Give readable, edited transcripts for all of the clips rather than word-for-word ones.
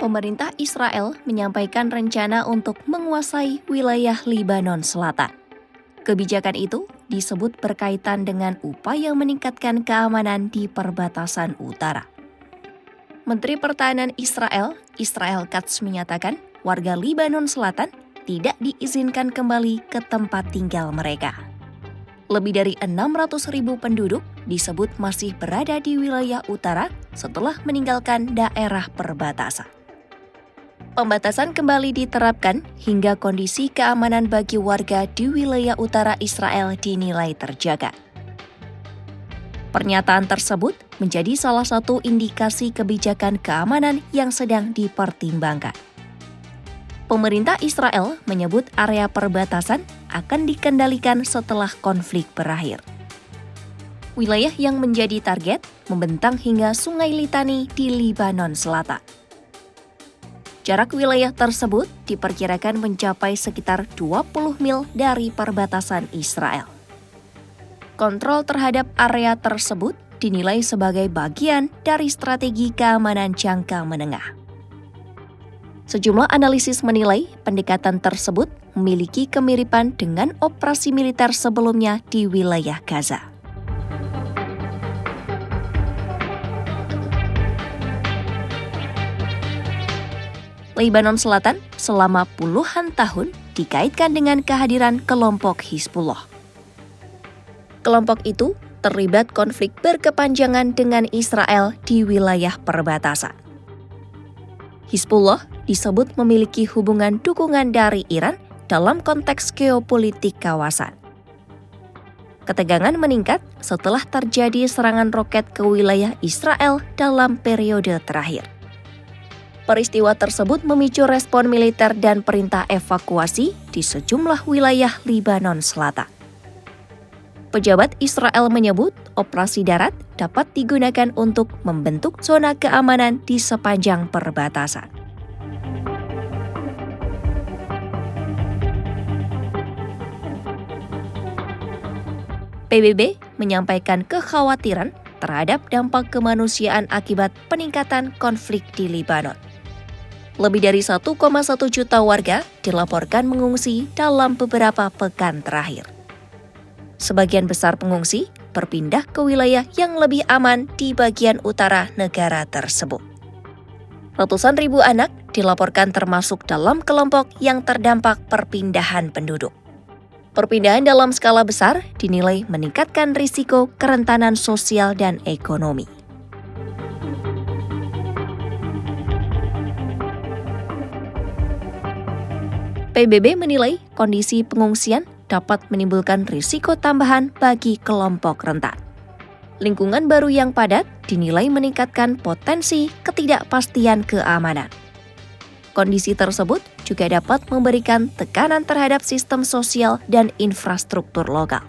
Pemerintah Israel menyampaikan rencana untuk menguasai wilayah Lebanon Selatan. Kebijakan itu disebut berkaitan dengan upaya meningkatkan keamanan di perbatasan utara. Menteri Pertahanan Israel, Israel Katz menyatakan warga Lebanon Selatan tidak diizinkan kembali ke tempat tinggal mereka. Lebih dari 600.000 penduduk disebut masih berada di wilayah utara setelah meninggalkan daerah perbatasan. Pembatasan kembali diterapkan hingga kondisi keamanan bagi warga di wilayah utara Israel dinilai terjaga. Pernyataan tersebut menjadi salah satu indikasi kebijakan keamanan yang sedang dipertimbangkan. Pemerintah Israel menyebut area perbatasan akan dikendalikan setelah konflik berakhir. Wilayah yang menjadi target membentang hingga Sungai Litani di Lebanon Selatan. Jarak wilayah tersebut diperkirakan mencapai sekitar 20 mil dari perbatasan Israel. Kontrol terhadap area tersebut dinilai sebagai bagian dari strategi keamanan jangka menengah. Sejumlah analisis menilai pendekatan tersebut memiliki kemiripan dengan operasi militer sebelumnya di wilayah Gaza. Lebanon Selatan selama puluhan tahun dikaitkan dengan kehadiran kelompok Hizbullah. Kelompok itu terlibat konflik berkepanjangan dengan Israel di wilayah perbatasan. Hizbullah disebut memiliki hubungan dukungan dari Iran dalam konteks geopolitik kawasan. Ketegangan meningkat setelah terjadi serangan roket ke wilayah Israel dalam periode terakhir. Peristiwa tersebut memicu respon militer dan perintah evakuasi di sejumlah wilayah Lebanon Selatan. Pejabat Israel menyebut operasi darat dapat digunakan untuk membentuk zona keamanan di sepanjang perbatasan. PBB menyampaikan kekhawatiran terhadap dampak kemanusiaan akibat peningkatan konflik di Lebanon. Lebih dari 1,1 juta warga dilaporkan mengungsi dalam beberapa pekan terakhir. Sebagian besar pengungsi berpindah ke wilayah yang lebih aman di bagian utara negara tersebut. Ratusan ribu anak dilaporkan termasuk dalam kelompok yang terdampak perpindahan penduduk. Perpindahan dalam skala besar dinilai meningkatkan risiko kerentanan sosial dan ekonomi. PBB menilai kondisi pengungsian dapat menimbulkan risiko tambahan bagi kelompok rentan. Lingkungan baru yang padat dinilai meningkatkan potensi ketidakpastian keamanan. Kondisi tersebut juga dapat memberikan tekanan terhadap sistem sosial dan infrastruktur lokal.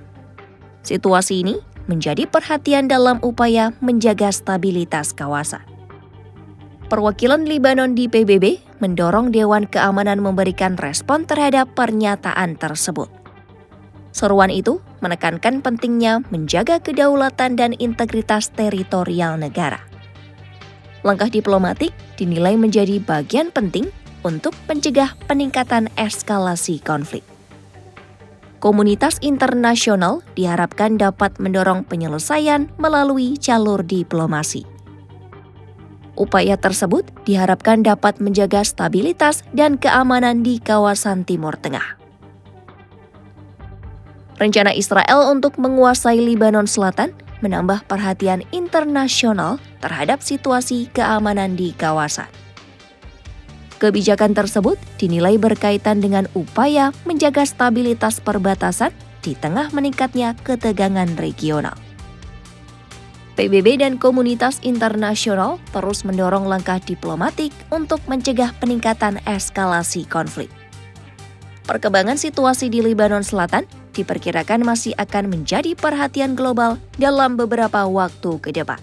Situasi ini menjadi perhatian dalam upaya menjaga stabilitas kawasan. Perwakilan Lebanon di PBB mendorong Dewan Keamanan memberikan respon terhadap pernyataan tersebut. Seruan itu menekankan pentingnya menjaga kedaulatan dan integritas teritorial negara. Langkah diplomatik dinilai menjadi bagian penting untuk mencegah peningkatan eskalasi konflik. Komunitas internasional diharapkan dapat mendorong penyelesaian melalui jalur diplomasi. Upaya tersebut diharapkan dapat menjaga stabilitas dan keamanan di kawasan Timur Tengah. Rencana Israel untuk menguasai Lebanon Selatan menambah perhatian internasional terhadap situasi keamanan di kawasan. Kebijakan tersebut dinilai berkaitan dengan upaya menjaga stabilitas perbatasan di tengah meningkatnya ketegangan regional. PBB dan komunitas internasional terus mendorong langkah diplomatik untuk mencegah peningkatan eskalasi konflik. Perkembangan situasi di Lebanon Selatan diperkirakan masih akan menjadi perhatian global dalam beberapa waktu ke depan.